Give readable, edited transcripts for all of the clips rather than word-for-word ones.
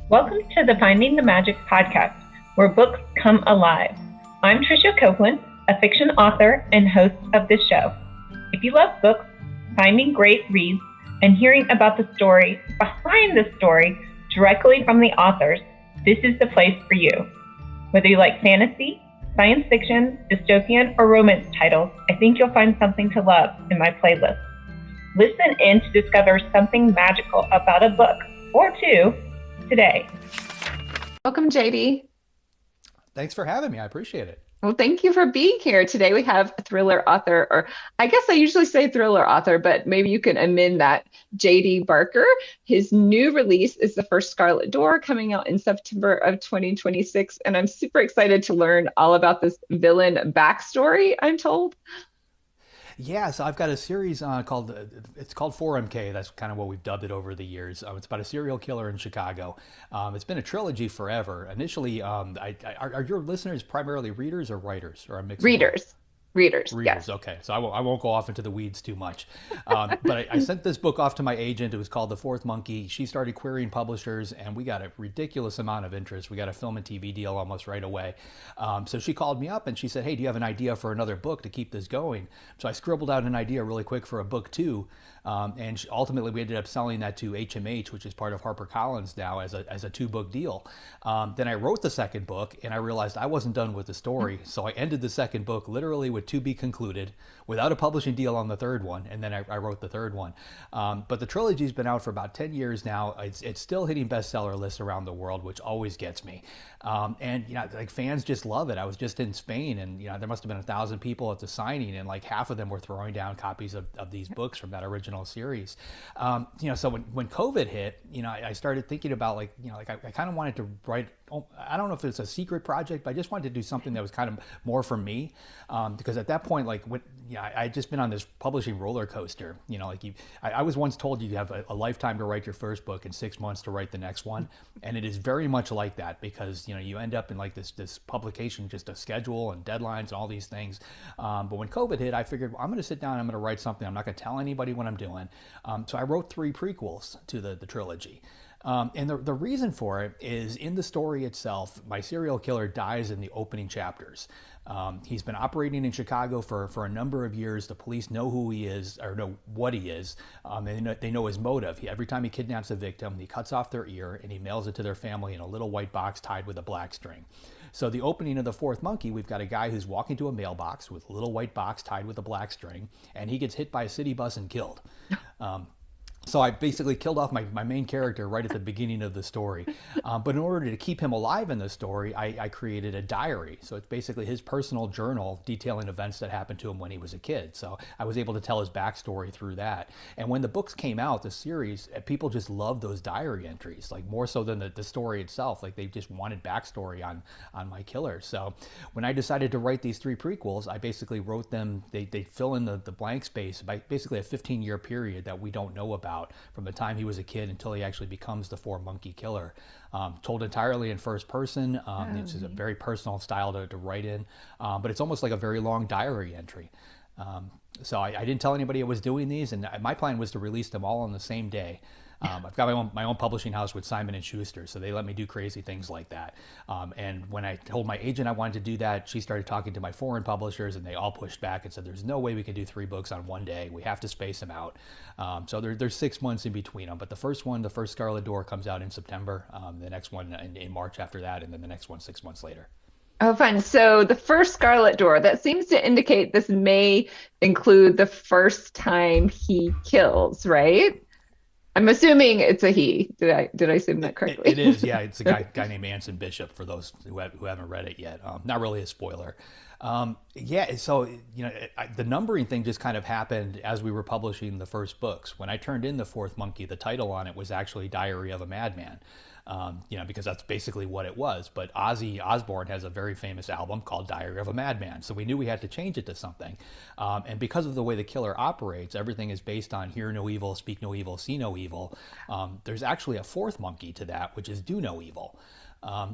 Welcome to the Finding the Magic podcast, where books come alive. I'm Tricia Copeland, a fiction author and host of this show. If you love books, finding great reads, and hearing about the story behind the story directly from the authors, this is the place for you. Whether you like fantasy, science fiction, dystopian, or romance titles, I think you'll find something to love in my playlist. Listen in to discover something magical about a book or two today. Welcome, JD. Thanks for having me. I appreciate it. Well, thank you for being here. Today we have a thriller author, or I guess I usually say thriller author, but maybe you can amend that, JD Barker. His new release is The First Scarlet Door, coming out in September of 2026. And I'm super excited to learn all about this villain backstory, I'm told. Yeah, so I've got a series called it's called 4MK. That's kind of what we've dubbed it over the years. It's about a serial killer in Chicago. It's been a trilogy forever. Initially, are your listeners primarily readers or writers, or a mix? Readers. Readers, Readers, yes. okay. So I won't go off into the weeds too much. But I sent this book off to my agent. It was called The Fourth Monkey. She started querying publishers, and we got a ridiculous amount of interest. We got a film and TV deal almost right away. So she called me up and she said, hey, do you have an idea for another book to keep this going? So I scribbled out an idea really quick for a book two. And ultimately, we ended up selling that to HMH, which is part of HarperCollins now, as a two-book deal. Then I wrote the second book, and I realized I wasn't done with the story. So I ended the second book literally with to be concluded, without a publishing deal on the third one, and then I wrote the third one. But the trilogy's been out for about 10 years now. It's still hitting bestseller lists around the world, which always gets me. And like fans just love it. I was just in Spain, and there must have been 1,000 people at the signing, and like half of them were throwing down copies of these books from that original series. So when COVID hit, I started thinking about I kind of wanted to write. I don't know if it's a secret project, but I just wanted to do something that was kind of more for me, because at that point, I just been on this publishing roller coaster. I was once told you have a lifetime to write your first book and 6 months to write the next one, and it is very much like that, because you end up in like this publication, just a schedule and deadlines and all these things. But when COVID hit, I figured, well, I'm going to sit down, I'm going to write something. I'm not going to tell anybody what I'm doing. So I wrote 3 prequels to the trilogy. And the reason for it is, in the story itself, my serial killer dies in the opening chapters. He's been operating in Chicago for a number of years. The police know who he is, or know what he is. They know his motive. Every time he kidnaps a victim, he cuts off their ear and he mails it to their family in a little white box tied with a black string. So the opening of The Fourth Monkey, we've got a guy who's walking to a mailbox with a little white box tied with a black string, and he gets hit by a city bus and killed. So I basically killed off my main character right at the beginning of the story. But in order to keep him alive in the story, I created a diary. So it's basically his personal journal detailing events that happened to him when he was a kid. So I was able to tell his backstory through that. And when the books came out, the series, people just loved those diary entries, like more so than the story itself. Like they just wanted backstory on my killer. So when I decided to write these 3 prequels, I basically wrote them, they fill in the blank space by basically a 15-year period that we don't know about, from the time he was a kid until he actually becomes the 4-monkey killer. Told entirely in first person. It's a very personal style to write in, but it's almost like a very long diary entry. So I didn't tell anybody I was doing these, and my plan was to release them all on the same day. I've got my own publishing house with Simon & Schuster, so they let me do crazy things like that. And when I told my agent I wanted to do that, she started talking to my foreign publishers, and they all pushed back and said, there's no way we can do 3 books on one day. We have to space them out. So there's 6 months in between them. But the first one, The First Scarlet Door, comes out in September. The next one in March after that, and then the next one 6 months later. Oh, fun. So The First Scarlet Door, that seems to indicate this may include the first time he kills, right? I'm assuming it's a he. Did I assume that correctly? It is, yeah. It's a guy named Anson Bishop, for those who haven't read it yet. Not really a spoiler. So the numbering thing just kind of happened as we were publishing the first books. When I turned in The Fourth Monkey, the title on it was actually Diary of a Madman. Because that's basically what it was. But Ozzy Osbourne has a very famous album called Diary of a Madman. So we knew we had to change it to something. And because of the way the killer operates, everything is based on hear no evil, speak no evil, see no evil. There's actually a 4th monkey to that, which is do no evil.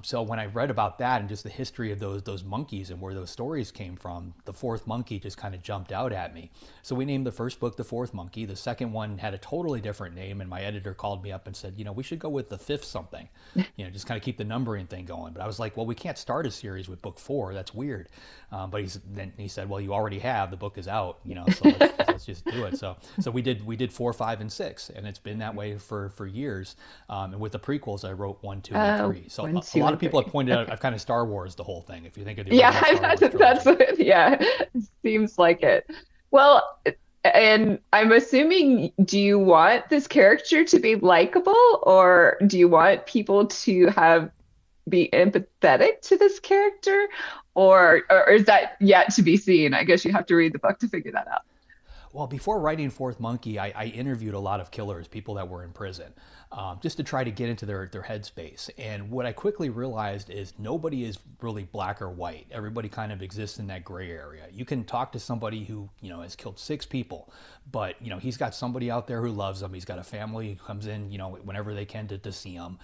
So when I read about that and just the history of those monkeys and where those stories came from, the fourth monkey just kind of jumped out at me. So we named the first book The Fourth Monkey. The second one had a totally different name, and my editor called me up and said, we should go with the fifth something, just kind of keep the numbering thing going. But I was like, well, we can't start a series with book 4. That's weird. But then he said, well, you already have. The book is out, so let's just do it. So we did 4, 5, and 6, and it's been that way for years. And with the prequels, I wrote 1, 2, and 3. So a lot of people have pointed out I've kind of Star Wars the whole thing. If you think of the that's what, seems like it. Well, and I'm assuming, do you want this character to be likable, or do you want people to be empathetic to this character, or is that yet to be seen? I guess you have to read the book to figure that out. Well, before writing Fourth Monkey, I interviewed a lot of killers, people that were in prison, just to try to get into their headspace. And what I quickly realized is nobody is really black or white. Everybody kind of exists in that gray area. You can talk to somebody who, has killed 6 people, but, he's got somebody out there who loves him. He's got a family who comes in, whenever they can to see him.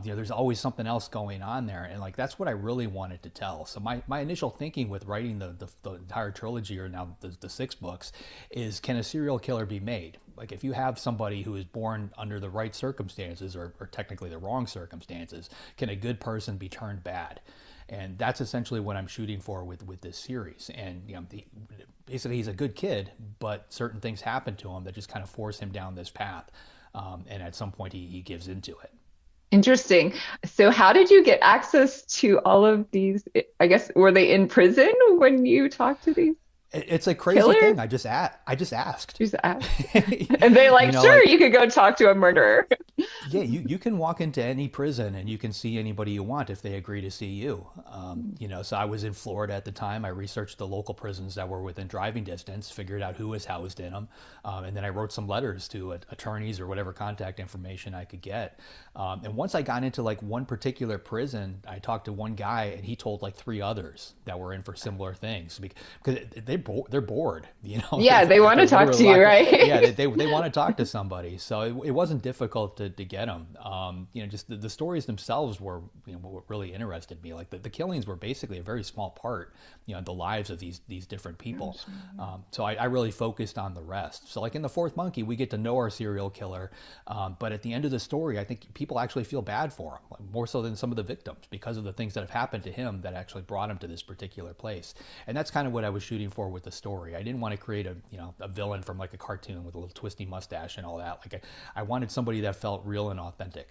There's always something else going on there. And that's what I really wanted to tell. So my initial thinking with writing the entire trilogy, or now the 6 books, is, can a serial killer be made? Like, if you have somebody who is born under the right circumstances, or technically the wrong circumstances, can a good person be turned bad? And that's essentially what I'm shooting for with this series. And basically he's a good kid, but certain things happen to him that just kind of force him down this path. And at some point he gives into it. Interesting. So how did you get access to all of these? I guess, were they in prison when you talked to these? It's a crazy thing. I just asked. Just asked. And they sure, you could go talk to a murderer. Yeah, you can walk into any prison and you can see anybody you want if they agree to see you. So I was in Florida at the time. I researched the local prisons that were within driving distance, figured out who was housed in them, and then I wrote some letters to attorneys or whatever contact information I could get. And once I got into one particular prison, I talked to one guy and he told 3 others that were in for similar things, because they're bored, Yeah, they want to talk to you, right? Yeah, they want to talk to somebody. So it wasn't difficult to get them. Just the stories themselves were, what really interested me. The killings were basically a very small part, the lives of these different people. So I really focused on the rest. So in the Fourth Monkey, we get to know our serial killer, but at the end of the story, I think people actually feel bad for him, more so than some of the victims, because of the things that have happened to him that actually brought him to this particular place. And that's kind of what I was shooting for with the story. I didn't want to create a villain from a cartoon with a little twisty mustache and all that. I wanted somebody that felt real and authentic.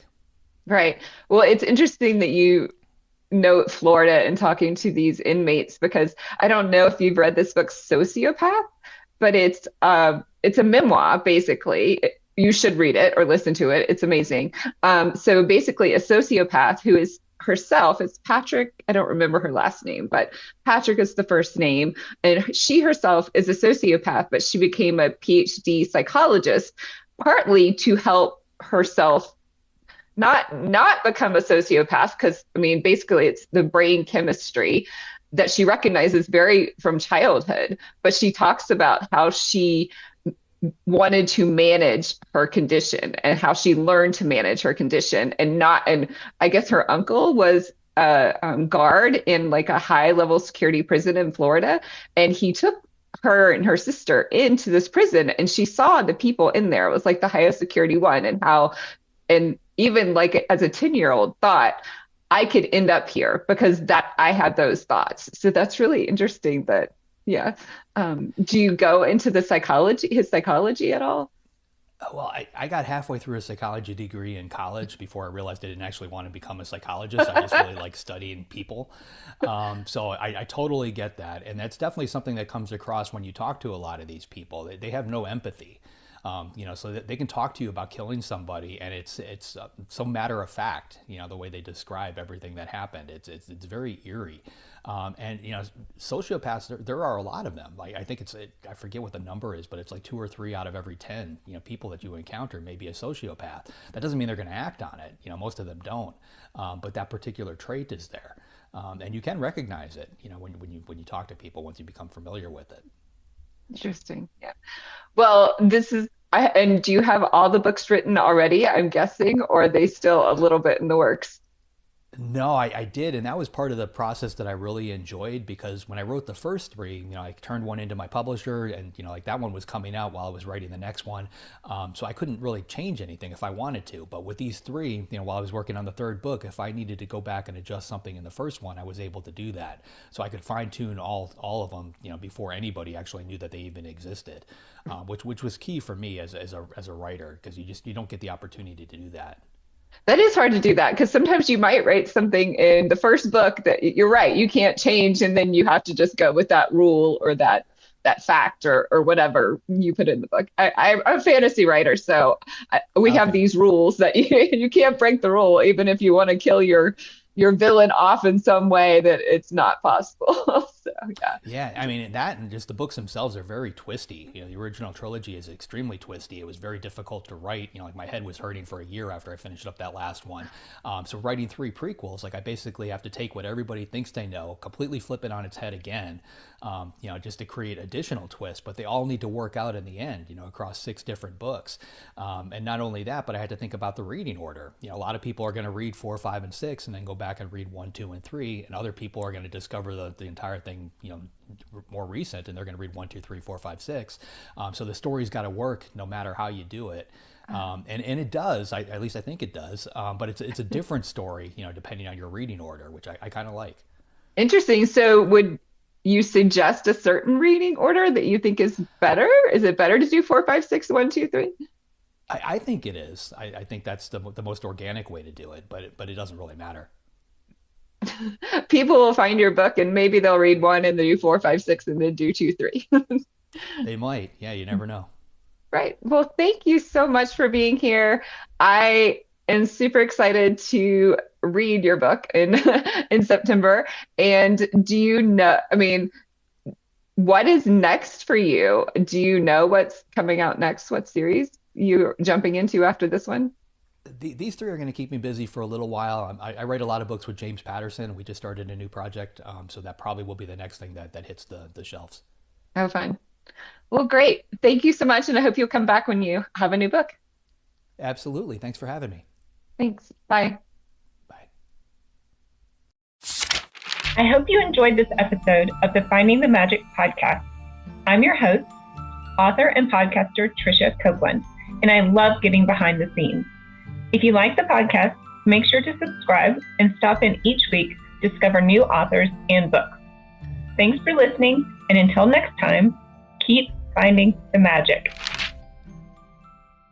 Right. Well, it's interesting that you note Florida and talking to these inmates, because I don't know if you've read this book, Sociopath, but it's a memoir, basically. You should read it or listen to it. It's amazing. So basically a sociopath who is herself, it's Patrick, I don't remember her last name, but Patrick is the first name. And she herself is a sociopath, but she became a PhD psychologist, partly to help herself not become a sociopath, because basically it's the brain chemistry that she recognizes from childhood. But she talks about how she wanted to manage her condition and how she learned to manage her condition, and I guess her uncle was a guard in a high level security prison in Florida, and he took her and her sister into this prison, and she saw the people in there. It was the highest security one, and even as a 10-year-old thought, I could end up here because I had those thoughts. So that's really interesting that. Yeah. Do you go into his psychology at all? Well, I got halfway through a psychology degree in college before I realized I didn't actually want to become a psychologist. I just really like studying people. So I totally get that. And that's definitely something that comes across when you talk to a lot of these people. They have no empathy. So that they can talk to you about killing somebody, and it's so matter of fact, the way they describe everything that happened. It's very eerie. And sociopaths, there are a lot of them. I think I forget what the number is, but it's 2 or 3 out of every 10, people that you encounter may be a sociopath. That doesn't mean they're going to act on it. Most of them don't. But that particular trait is there. And you can recognize it, when you talk to people, once you become familiar with it. Interesting. Yeah. Well, and do you have all the books written already, I'm guessing, or are they still a little bit in the works? No, I did, and that was part of the process that I really enjoyed, because when I wrote the first three, I turned one into my publisher, and like that one was coming out while I was writing the next one, so I couldn't really change anything if I wanted to. But with these three, while I was working on the third book, if I needed to go back and adjust something in the first one, I was able to do that. So I could fine tune all of them, before anybody actually knew that they even existed, which was key for me as a writer, because you don't get the opportunity to do that. That is hard to do that, because sometimes you might write something in the first book that you're right, you can't change, and then you have to just go with that rule or that fact or whatever you put in the book. I'm a fantasy writer, so we have these rules that you can't break the rule, even if you want to kill your villain off in some way, that it's not possible. So yeah. Yeah, I mean, that and just the books themselves are very twisty. The original trilogy is extremely twisty. It was very difficult to write. Like my head was hurting for a year after I finished up that last one. So writing three prequels, like I basically have to take what everybody thinks they know, completely flip it on its head again, just to create additional twists. But they all need to work out in the end, across 6 different books. And not only that, but I had to think about the reading order. A lot of people are going to read 4, 5, and 6, and then go back and read 1, 2, and 3, and other people are going to discover the entire thing, more recent, and they're going to read 1, 2, 3, 4, 5, 6. So the story's got to work no matter how you do it. And it does, at least I think it does. But it's a different story, depending on your reading order, which I kind of like. Interesting. So would you suggest a certain reading order that you think is better? Is it better to do 4, 5, 6, 1, 2, 3? I think it is. I think that's the most organic way to do it, but it doesn't really matter. People will find your book and maybe they'll read 1 and then do 4, 5, 6 and then do 2, 3. They might. Yeah, you never know. Right. Well, thank you so much for being here. I am super excited to read your book in September. And do you know, what is next for you? Do you know what's coming out next? What series you're jumping into after this one? These 3 are going to keep me busy for a little while. I write a lot of books with James Patterson. We just started a new project, so that probably will be the next thing that hits the shelves. Oh, fun. Well, great. Thank you so much, and I hope you'll come back when you have a new book. Absolutely. Thanks for having me. Thanks. Bye. Bye. I hope you enjoyed this episode of the Finding the Magic podcast. I'm your host, author and podcaster Tricia Copeland, and I love getting behind the scenes. If you like the podcast, make sure to subscribe and stop in each week to discover new authors and books. Thanks for listening, and until next time, keep finding the magic.